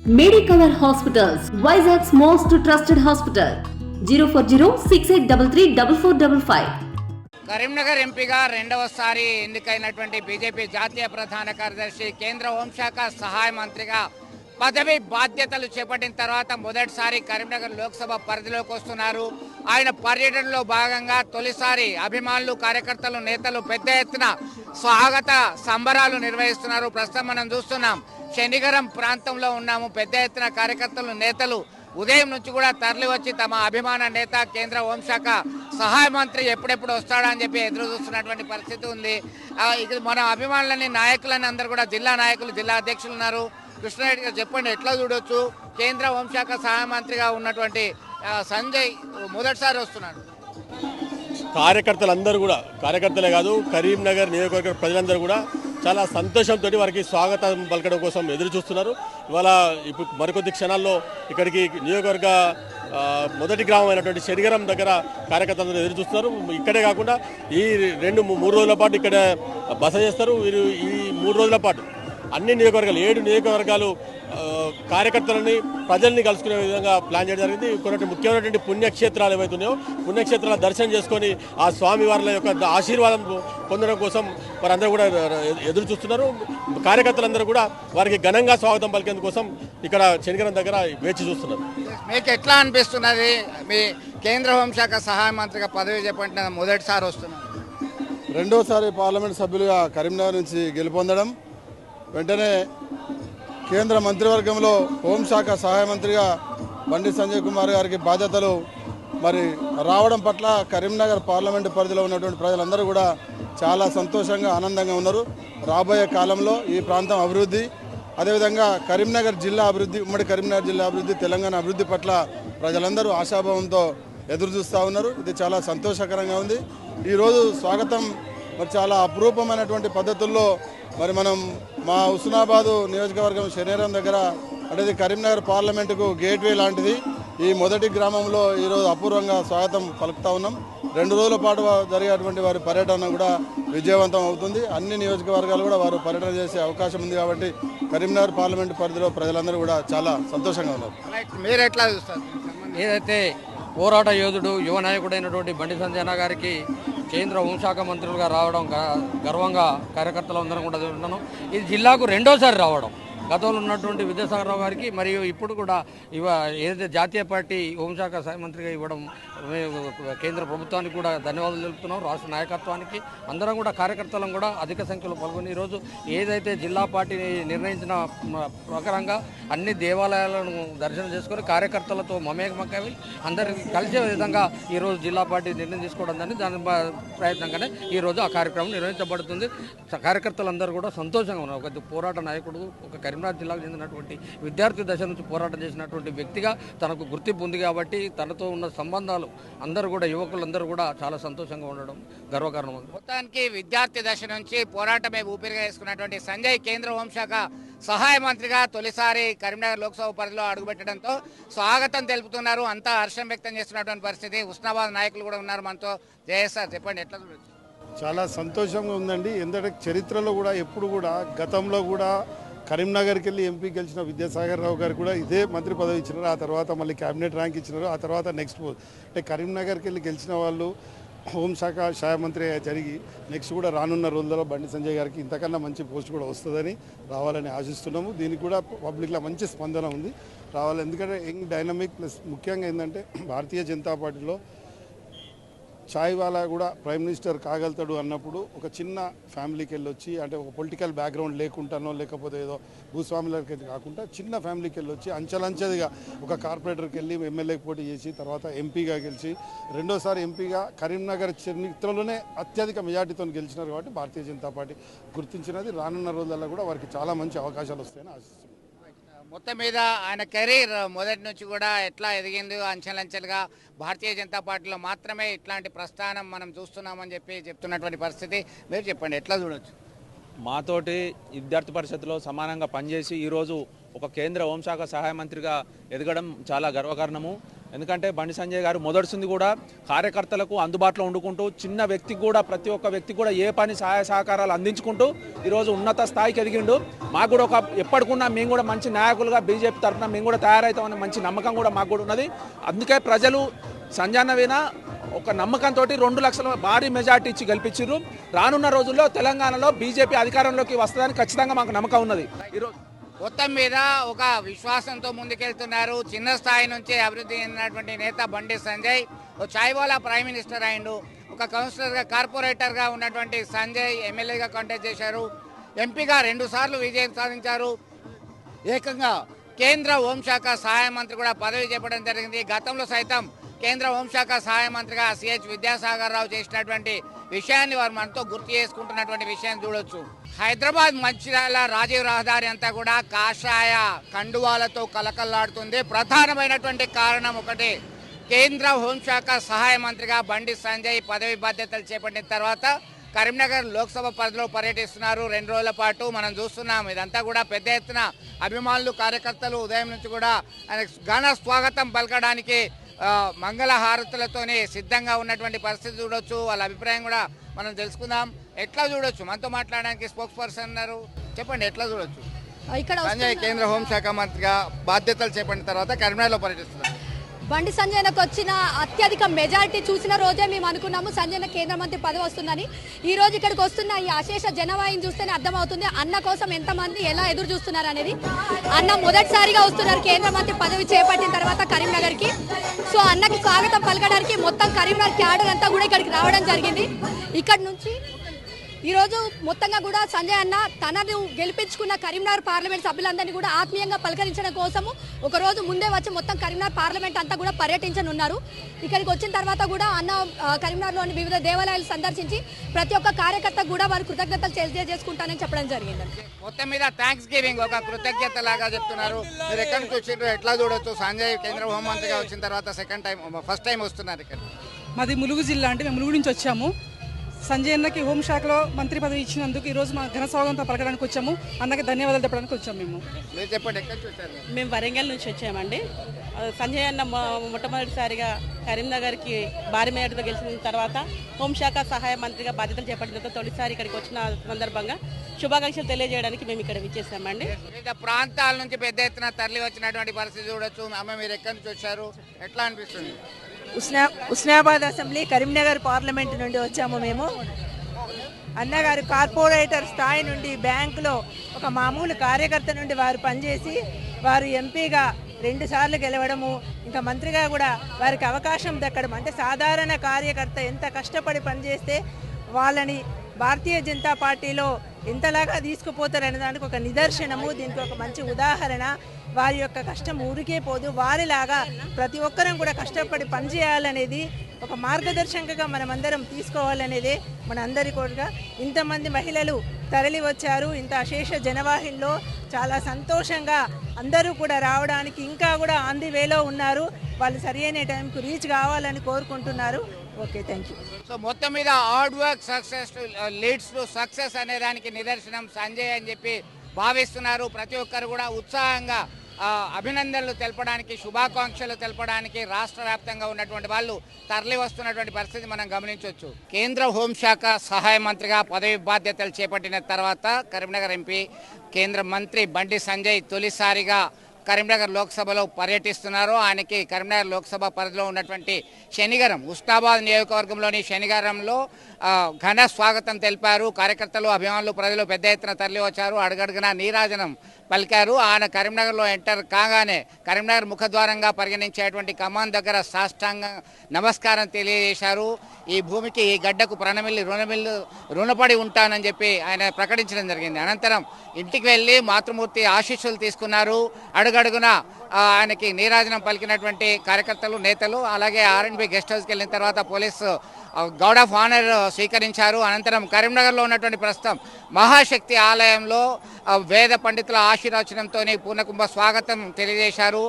Medicover Hospitals, Vizag's most trusted hospital. 04068334455. Karimnagar ఎంపీగా రెండవసారి ఎన్నికైనటువంటి బీజేపీ జాతీయ ప్రధాన కార్యదర్శి కేంద్ర హోంశాఖ సహాయ మంత్రిగా పదవి బాధ్యతలు చేపట్టిన తర్వాత మొదటిసారి కరీంనగర్ లోక్సభ పరిధిలోకి వస్తున్నారు. ఆయన పర్యటనలో భాగంగా తొలిసారి అభిమానులు, కార్యకర్తలు, నేతలు పెద్ద ఎత్తున స్వాగత సంబరాలు నిర్వహిస్తున్నారు. ప్రస్తుతం మనం చూస్తున్నాం, శనిగరం ప్రాంతంలో ఉన్నాము. పెద్ద ఎత్తున కార్యకర్తలు, నేతలు ఉదయం నుంచి కూడా తరలి వచ్చి తమ అభిమాన నేత కేంద్ర హోంశాఖ సహాయ మంత్రి ఎప్పుడెప్పుడు వస్తాడా అని చెప్పి ఎదురు చూస్తున్నటువంటి పరిస్థితి ఉంది. ఇక మన అభిమానులని, నాయకులని అందరూ కూడా జిల్లా నాయకులు, జిల్లా అధ్యక్షులు ఉన్నారు. కృష్ణారెడ్డి గారు చెప్పండి, ఎట్లా చూడొచ్చు కేంద్ర హోంశాఖ సహాయ మంత్రిగా ఉన్నటువంటి సంజయ్ మొదటిసారి వస్తున్నాడు? కార్యకర్తలందరూ కూడా, కార్యకర్తలే కాదు కరీంనగర్ నియోజకవర్గ ప్రజలందరూ కూడా చాలా సంతోషంతో వారికి స్వాగతం పలకడం కోసం ఎదురు చూస్తున్నారు. ఇవాళ ఇప్పుడు మరికొద్ది క్షణాల్లో ఇక్కడికి నియోజకవర్గ మొదటి గ్రామం అయినటువంటి శనిగరం దగ్గర కార్యకర్తలందరూ ఎదురు చూస్తున్నారు. ఇక్కడే కాకుండా ఈ 2-3 రోజుల పాటు ఇక్కడ బస చేస్తారు. వీరు ఈ 3 రోజుల పాటు అన్ని నియోజకవర్గాలు 7 నియోజకవర్గాలు కార్యకర్తలని, ప్రజల్ని కలుసుకునే విధంగా ప్లాన్ చేయడం జరిగింది. కొన్ని ముఖ్యమైనటువంటి పుణ్యక్షేత్రాలు ఏవైతున్నాయో పుణ్యక్షేత్రాల దర్శనం చేసుకొని ఆ స్వామి వారి యొక్క ఆశీర్వాదం పొందడం కోసం వారందరూ కూడా ఎదురు చూస్తున్నారు. కార్యకర్తలందరూ కూడా వారికి ఘనంగా స్వాగతం పలికేందుకోసం ఇక్కడ శనిగరం దగ్గర వేచి చూస్తున్నారు. మీకు ఎట్లా అనిపిస్తున్నది? మీ కేంద్ర హోంశాఖ సహాయ మంత్రిగా పదవి చేపట్టిన మొదటిసారి వస్తున్నారు, రెండోసారి పార్లమెంట్ సభ్యులుగా కరీంనగర్ నుంచి గెలుపొందడం, వెంటనే కేంద్ర మంత్రివర్గంలో హోంశాఖ సహాయ మంత్రిగా బండి సంజయ్ కుమార్ గారికి బాధ్యతలు మరి రావడం పట్ల కరీంనగర్ పార్లమెంటు పరిధిలో ఉన్నటువంటి ప్రజలందరూ కూడా చాలా సంతోషంగా, ఆనందంగా ఉన్నారు. రాబోయే కాలంలో ఈ ప్రాంతం అభివృద్ధి, అదేవిధంగా కరీంనగర్ జిల్లా అభివృద్ధి, ఉమ్మడి కరీంనగర్ జిల్లా అభివృద్ధి, తెలంగాణ అభివృద్ధి పట్ల ప్రజలందరూ ఆశాభావంతో ఎదురు చూస్తూ ఉన్నారు. ఇది చాలా సంతోషకరంగా ఉంది. ఈరోజు స్వాగతం మరి చాలా అపురూపమైనటువంటి పద్ధతుల్లో మరి మనం మా హుస్నాబాదు నియోజకవర్గం శనిగరం దగ్గర, అంటే కరీంనగర్ పార్లమెంటుకు గేట్వే లాంటిది, ఈ మొదటి గ్రామంలో ఈరోజు అపూర్వంగా స్వాగతం పలుకుతా ఉన్నాం. 2 రోజుల పాటు జరిగేటువంటి వారి పర్యటన కూడా విజయవంతం అవుతుంది. అన్ని నియోజకవర్గాలు కూడా వారు పర్యటన చేసే అవకాశం ఉంది. కాబట్టి కరీంనగర్ పార్లమెంటు పరిధిలో ప్రజలందరూ కూడా చాలా సంతోషంగా ఉన్నారు. మీరు ఎట్లా చూస్తారు? ఏదైతే పోరాట యోధుడు, యువ నాయకుడైనటువంటి బండి సంజయ్ గారికి కేంద్ర హోంశాఖ మంత్రులుగా రావడం గర్వంగా కార్యకర్తలందరం కూడా చూస్తున్నాం. ఇది జిల్లాకు రెండోసారి రావడం. గతంలో ఉన్నటువంటి విద్యాసాగర్ రావు గారికి మరియు ఇప్పుడు కూడా ఏదైతే జాతీయ పార్టీ హోంశాఖ సహాయ మంత్రిగా ఇవ్వడం కేంద్ర ప్రభుత్వానికి కూడా ధన్యవాదాలు తెలుపుతున్నాం. రాష్ట్ర నాయకత్వానికి అందరం కూడా, కార్యకర్తలను కూడా అధిక సంఖ్యలో పాల్గొని ఈరోజు ఏదైతే జిల్లా పార్టీ నిర్ణయించిన ప్రకారంగా అన్ని దేవాలయాలను దర్శనం చేసుకొని కార్యకర్తలతో మమేకమక్కవి అందరికీ కలిసే విధంగా ఈరోజు జిల్లా పార్టీ నిర్ణయం తీసుకోవడం దాని ప్రయత్నంగానే ఈరోజు ఆ కార్యక్రమం నిర్వహించబడుతుంది. కార్యకర్తలందరూ కూడా సంతోషంగా ఉన్నారు. ఒక పోరాట నాయకుడు, ఒక కరీంనగర్ జిల్లాకు చెందినటువంటి విద్యార్థి దశ నుంచి పోరాటం చేసినటువంటి వ్యక్తిగా తనకు గుర్తింపు ఉంది. కాబట్టి తనతో ఉన్న సంబంధాలు అందరూ కూడా, యువకులందరూ కూడా చాలా సంతోషంగా ఉండడం గర్వకారణం. మొత్తానికి విద్యార్థి దశ నుంచి పోరాటమే ఊపిరిగా వేసుకున్నటువంటి సంజయ్ కేంద్ర హోంశాఖ సహాయ మంత్రిగా తొలిసారి కరీంనగర్ లోక్సభ పరిధిలో అడుగుపెట్టడంతో స్వాగతం తెలుపుతున్నారు. అంతా హర్షం వ్యక్తం చేస్తున్నటువంటి పరిస్థితి. హుస్నాబాద్ నాయకులు కూడా ఉన్నారు మనతో. జయసార్ చెప్పండి, ఎట్లా చూడొచ్చు? చాలా సంతోషంగా ఉందండి. ఎందుకంటే చరిత్రలో కూడా ఎప్పుడు కూడా, గతంలో కూడా కరీంనగర్కి వెళ్ళి ఎంపీ గెలిచిన విద్యాసాగర్ రావు గారు కూడా ఇదే మంత్రి పదవి ఇచ్చినారు. ఆ తర్వాత మళ్ళీ క్యాబినెట్ ర్యాంక్ ఇచ్చినారు. ఆ తర్వాత నెక్స్ట్ అంటే కరీంనగర్కి వెళ్ళి గెలిచిన వాళ్ళు హోంశాఖ సహాయ మంత్రి జరిగి నెక్స్ట్ కూడా రానున్న రోజుల్లో బండి సంజయ్ గారికి ఇంతకన్నా మంచి పోస్ట్ కూడా వస్తుందని, రావాలని ఆశిస్తున్నాము. దీనికి కూడా పబ్లిక్లో మంచి స్పందన ఉంది, రావాలి. ఎందుకంటే యంగ్, డైనమిక్, ప్లస్ ముఖ్యంగా ఏంటంటే భారతీయ జనతా పార్టీలో చాయ్ వాలా కూడా ప్రైమ్ మినిస్టర్ కాగలుగుతాడు అన్నప్పుడు ఒక చిన్న ఫ్యామిలీకి వెళ్ళొచ్చి, అంటే ఒక పొలిటికల్ బ్యాక్గ్రౌండ్ లేకుండానో లేకపోతే ఏదో భూస్వాములకి కాకుండా చిన్న ఫ్యామిలీకి వెళ్ళొచ్చి అంచెలంచెదిగా ఒక కార్పొరేటర్కి వెళ్ళి ఎమ్మెల్యేకి పోటీ చేసి తర్వాత ఎంపీగా గెలిచి రెండోసారి ఎంపీగా కరీంనగర్ చరిత్రలోనే అత్యధిక మెజార్టీతో గెలిచినారు. కాబట్టి భారతీయ జనతా పార్టీ గుర్తించినది. రానున్న రోజుల్లో కూడా వారికి చాలా మంచి అవకాశాలు వస్తాయని ఆశిస్తున్నాను. మొత్తం మీద ఆయన కెరీర్ మొదటి నుంచి కూడా ఎట్లా ఎదిగింది, అంచెలంచెలుగా భారతీయ జనతా పార్టీలో మాత్రమే ఇట్లాంటి ప్రస్థానం మనం చూస్తున్నామని చెప్తున్నటువంటి పరిస్థితి. మీరు చెప్పండి, ఎట్లా చూడొచ్చు? మాతోటి విద్యార్థి పరిషత్తులో సమానంగా పనిచేసి ఈరోజు ఒక కేంద్ర హోంశాఖ సహాయ మంత్రిగా ఎదగడం చాలా గర్వకారణము. ఎందుకంటే బండి సంజయ్ గారు మొదటిసింది కూడా కార్యకర్తలకు అందుబాటులో ఉండుకుంటూ చిన్న వ్యక్తికి కూడా ప్రతి ఒక్క వ్యక్తికి కూడా ఏ పని సహాయ సహకారాలు అందించుకుంటూ ఈరోజు ఉన్నత స్థాయికి ఎదిగిండు. మాకు కూడా ఎప్పటికున్నా మేము కూడా మంచి నాయకులుగా బీజేపీ తరఫున మేము కూడా తయారవుతామనే మంచి నమ్మకం కూడా మాకు కూడా ఉన్నది. అందుకే ప్రజలు సంజయ్ అన్న మీద ఒక నమ్మకంతో 2 లక్షల భారీ మెజార్టీ ఇచ్చి గెలిపించారు. రానున్న రోజుల్లో తెలంగాణలో బీజేపీ అధికారంలోకి వస్తుందని ఖచ్చితంగా మాకు నమ్మకం ఉన్నది. ఈరోజు మొత్తం మీద ఒక విశ్వాసంతో ముందుకెళ్తున్నారు. చిన్న స్థాయి నుంచే అభివృద్ధి చెందినటువంటి నేత బండి సంజయ్ ఓ చాయ్వాలా ప్రైమ్ మినిస్టర్ అయిండు. ఒక కౌన్సిలర్గా కార్పొరేటర్గా ఉన్నటువంటి సంజయ్ ఎమ్మెల్యేగా కంటెస్ట్ చేశారు. ఎంపీగా 2 సార్లు విజయం సాధించారు. ఏకంగా కేంద్ర హోంశాఖ సహాయ మంత్రి కూడా పదవి చేపట్టడం జరిగింది. గతంలో సైతం కేంద్ర హోంశాఖ సహాయ మంత్రిగా సిహెచ్ విద్యాసాగర్ రావు చేసినటువంటి విషయాన్ని వారు మనతో గుర్తు చేసుకుంటున్నటువంటి విషయాన్ని చూడొచ్చు. హైదరాబాద్ మంచిర్యాల రాజీవ్ రహదారి అంతా కూడా కాషాయ కండువాలతో కలకల్లాడుతుంది. ప్రధానమైనటువంటి కారణం ఒకటి, కేంద్ర హోంశాఖ సహాయ మంత్రిగా బండి సంజయ్ పదవి బాధ్యతలు చేపట్టిన తర్వాత కరీంనగర్ లోక్సభ పరిధిలో పర్యటిస్తున్నారు. 2 రోజుల పాటు మనం చూస్తున్నాం. ఇదంతా కూడా పెద్ద ఎత్తున అభిమానులు కార్యకర్తలు ఉదయం నుంచి కూడా ఆయన ఘన స్వాగతం పలకడానికి మంగళ హారతులతోనే సిద్ధంగా ఉన్నటువంటి పరిస్థితి చూడొచ్చు. వాళ్ళ అభిప్రాయం కూడా మనం తెలుసుకుందాం. ఎట్లా చూడొచ్చు, మనతో మాట్లాడడానికి స్పోక్స్ పర్సన్ ఉన్నారు. చెప్పండి, ఎట్లా చూడొచ్చు? ఇక్కడ సంజయ్ కేంద్ర హోంశాఖ మంత్రిగా బాధ్యతలు చేపట్టిన తర్వాత కరీంనగర్లో పర్యటిస్తున్నారు. బండి సంజయ్నకు వచ్చిన అత్యధిక మెజారిటీ చూసిన రోజే మేము అనుకున్నాము సంజయ్న కేంద్ర మంత్రి పదవి వస్తుందని. ఈ రోజు ఇక్కడికి వస్తున్న ఈ అశేష జనవాహిని చూస్తేనే అర్థమవుతుంది అన్న కోసం ఎంతమంది ఎలా ఎదురు చూస్తున్నారు అనేది. అన్న మొదటిసారిగా వస్తున్నారు కేంద్ర మంత్రి పదవి చేపట్టిన తర్వాత కరీంనగర్కి. సో అన్నకి స్వాగతం పలకడానికి మొత్తం కరీంనగర్ క్యాడర్ అంతా కూడా ఇక్కడికి రావడం జరిగింది. ఇక్కడ నుంచి ఈరోజు మొత్తంగా కూడా సంజయ్ అన్న తనను గెలిపించుకున్న కరీంనగర్ పార్లమెంట్ సభ్యులందరినీ కూడా ఆత్మీయంగా పలకరించడం కోసము ఒక రోజు ముందే వచ్చి మొత్తం కరీంనగర్ పార్లమెంట్ అంతా కూడా పర్యటించనున్నారు. ఇక్కడికి వచ్చిన తర్వాత కూడా అన్న కరీంనగర్లోని వివిధ దేవాలయాలు సందర్శించి ప్రతి ఒక్క కార్యకర్త కూడా వారు కృతజ్ఞతలు తెలియజేసుకుంటానని చెప్పడం జరిగింది. మొత్తం మీద థ్యాంక్స్ గివింగ్ ఒక కృతజ్ఞత లాగా చెప్తున్నారు. మీరు ఎక్కడి నుంచి వచ్చిండ్రు, ఎట్లా చూడొచ్చు? సంజయ్ కేంద్ర హోంమంత్రిగా వచ్చిన తర్వాత ఫస్ట్ టైం వస్తున్నారు ఇక్కడ. మాది ములుగు జిల్లా, అంటే మేము ములుగు నుంచి వచ్చాము. సంజయ్ అన్నకి హోంశాఖలో మంత్రి పదవి ఇచ్చినందుకు ఈరోజు మా ఘన స్వాగతం పలకడానికి వచ్చాము. అన్నకి ధన్యవాదాలు చెప్పడానికి వచ్చాము. మీరు చెప్పండి, ఎక్కడి నుంచి వచ్చారు? మేము వరంగల్ నుంచి వచ్చామండి. సంజయ్ అన్న మొట్టమొదటిసారిగా కరీంనగర్కి భారీ మేరతో గెలిచిన తర్వాత హోంశాఖ సహాయ మంత్రిగా బాధ్యతలు చేపట్టిన తొలిసారి ఇక్కడికి వచ్చిన సందర్భంగా శుభాకాంక్షలు తెలియజేయడానికి మేము ఇక్కడ విచ్చేసామండి. వివిధ ప్రాంతాల నుంచి పెద్ద ఎత్తున తరలి వచ్చినటువంటి పరిస్థితి చూడొచ్చు. అమ్మ, మీరు ఎక్కడి నుంచి వచ్చారు, ఎట్లా అనిపిస్తుంది? ఉస్నాబాద్ అసెంబ్లీ కరీంనగర్ పార్లమెంట్ నుండి వచ్చాము మేము. అన్నగారు కార్పొరేటర్ స్థాయి నుండి బ్యాంకులో ఒక మామూలు కార్యకర్త నుండి వారు పనిచేసి వారు ఎంపీగా 2 సార్లు గెలవడము, ఇంకా మంత్రిగా కూడా వారికి అవకాశం దక్కడం, అంటే సాధారణ కార్యకర్త ఎంత కష్టపడి పనిచేస్తే వాళ్ళని భారతీయ జనతా పార్టీలో ఎంతలాగా తీసుకుపోతారనే దానికి ఒక నిదర్శనము. దీనికి ఒక మంచి ఉదాహరణ. వారి యొక్క కష్టం ఊరికే పోదు, వారిలాగా ప్రతి ఒక్కరం కూడా కష్టపడి పనిచేయాలనేది ఒక మార్గదర్శకంగా మనమందరం తీసుకోవాలనేదే మన అందరి కోరిక. ఇంతమంది మహిళలు తరలి వచ్చారు. ఇంత అశేష జనవాహినిలో చాలా సంతోషంగా అందరూ కూడా రావడానికి ఇంకా కూడా ఆన్ ది వేలో ఉన్నారు. వాళ్ళు సరైన టైంకు రీచ్ కావాలని కోరుకుంటున్నారు. Okay, thank you. సో మొత్తం మీద hard work success leads to success అనే దానికి నిదర్శనం సంజయ్ అని చెప్పి భావిస్తున్నారు. ప్రతి ఒక్కరు కూడా ఉత్సాహంగా అభినందనలు తెలపడానికి, శుభాకాంక్షలు తెలపడానికి రాష్ట్ర వ్యాప్తంగా ఉన్నటువంటి వాళ్ళు తరలి వస్తున్నటువంటి పరిస్థితి మనం గమనించవచ్చు. కేంద్ర హోంశాఖ సహాయ మంత్రిగా పదవి బాధ్యతలు చేపట్టిన తర్వాత కరీంనగర్ ఎంపీ కేంద్ర మంత్రి బండి సంజయ్ తొలిసారిగా కరీంనగర్ లోక్సభలో పర్యటిస్తున్నారు. ఆయనకి కరీంనగర్ లోక్సభ పరిధిలో ఉన్నటువంటి శనిగరం, ఉస్నాబాద్ నియోజకవర్గంలోని శనిగరంలో ఘన స్వాగతం తెలిపారు. కార్యకర్తలు, అభిమానులు, ప్రజలు పెద్ద ఎత్తున తరలి వచ్చారు. అడుగడుగునా నీరాజనం పలికారు. ఆయన కరీంనగర్లో ఎంటర్ కాగానే కరీంనగర్ ముఖద్వారంగా పరిగణించేటువంటి కమాన్ దగ్గర సాష్టాంగ నమస్కారం తెలియజేశారు. ఈ భూమికి, ఈ గడ్డకు రుణపడి ఉంటానని చెప్పి ఆయన ప్రకటించడం జరిగింది. అనంతరం ఇంటికి వెళ్ళి మాతృమూర్తి ఆశీస్సులు తీసుకున్నారు. అడుగడుగున ఆయనకి నీరాజనం పలికినటువంటి కార్యకర్తలు, నేతలు. అలాగే ఆర్ఎండ్బి గెస్ట్ హౌస్కి వెళ్ళిన తర్వాత పోలీసు గార్డ్ ఆఫ్ ఆనర్ స్వీకరించారు. అనంతరం కరీంనగర్లో ఉన్నటువంటి ప్రస్తుతం మహాశక్తి ఆలయంలో వేద పండితుల ఆశీర్వచనంతో పూర్ణకుంభ స్వాగతం తెలియజేశారు.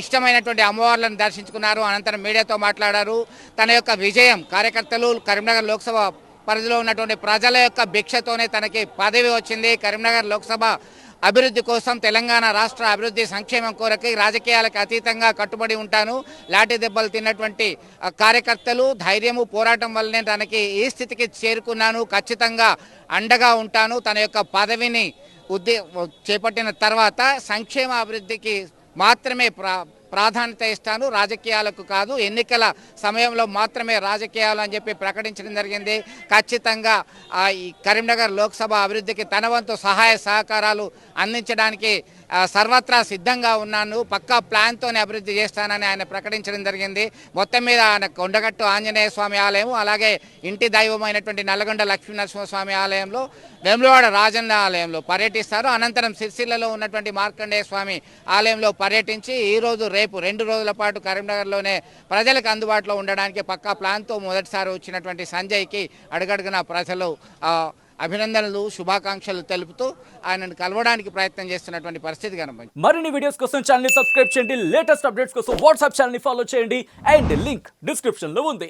ఇష్టమైనటువంటి అమ్మవార్లను దర్శించుకున్నారు. అనంతరం మీడియాతో మాట్లాడారు. తన యొక్క విజయం, కార్యకర్తలు, కరీంనగర్ లోక్సభ పరిధిలో ఉన్నటువంటి ప్రజల యొక్క భిక్షతోనే తనకి పదవి వచ్చింది. కరీంనగర్ లోక్సభ అభివృద్ధి కోసం, తెలంగాణ రాష్ట్ర అభివృద్ధి సంక్షేమం కొరకై రాజకీయాలకు అతీతంగా కట్టుబడి ఉంటాను. లాఠీ దెబ్బలు తిన్నటువంటి కార్యకర్తలు ధైర్యము పోరాటం వల్లనే తనకి ఈ స్థితికి చేరుకున్నాను, ఖచ్చితంగా అండగా ఉంటాను. తన యొక్క పదవిని చేపట్టిన తర్వాత సంక్షేమ అభివృద్ధికి మాత్రమే ప్రాధాన్యత ఇస్తాను, రాజకీయాలకు కాదు, ఎన్నికల సమయంలో మాత్రమే రాజకీయాలు అని చెప్పి ప్రకటించడం జరిగింది. ఖచ్చితంగా ఈ కరీంనగర్ లోక్సభ అభివృద్ధికి తన వంతు సహాయ సహకారాలు అందించడానికి సర్వత్రా సిద్ధంగా ఉన్నాను, పక్కా ప్లాన్తోనే అభివృద్ధి చేస్తానని ఆయన ప్రకటించడం జరిగింది. మొత్తం మీద ఆయన కొండగట్టు ఆంజనేయ స్వామి ఆలయం, అలాగే ఇంటి దైవమైనటువంటి నల్గొండ లక్ష్మీనరసింహస్వామి ఆలయంలో, వేములవాడ రాజన్న ఆలయంలో పర్యటిస్తారు. అనంతరం సిరిసిల్లలో ఉన్నటువంటి మార్కండేయ స్వామి ఆలయంలో పర్యటించి ఈరోజు రేపు 2 రోజుల పాటు కరీంనగర్లోనే ప్రజలకు అందుబాటులో ఉండడానికి పక్కా ప్లాన్తో మొదటిసారి వచ్చినటువంటి సంజయ్కి అడుగడుగున ప్రజలు అభినందనలు, శుభాకాంక్షలు తెలుపుతూ ఆయనను కలవడానికి ప్రయత్నం చేస్తున్నటువంటి పరిస్థితి కనబడింది. మరిన్ని వీడియోస్ కోసం ఛానల్ ని సబ్స్క్రైబ్ చేయండి, లేటెస్ట్ అప్డేట్స్ కోసం వాట్సాప్ ఛానల్ ని ఫాలో చేయండి అండ్ లింక్ డిస్క్రిప్షన్ లో ఉంది.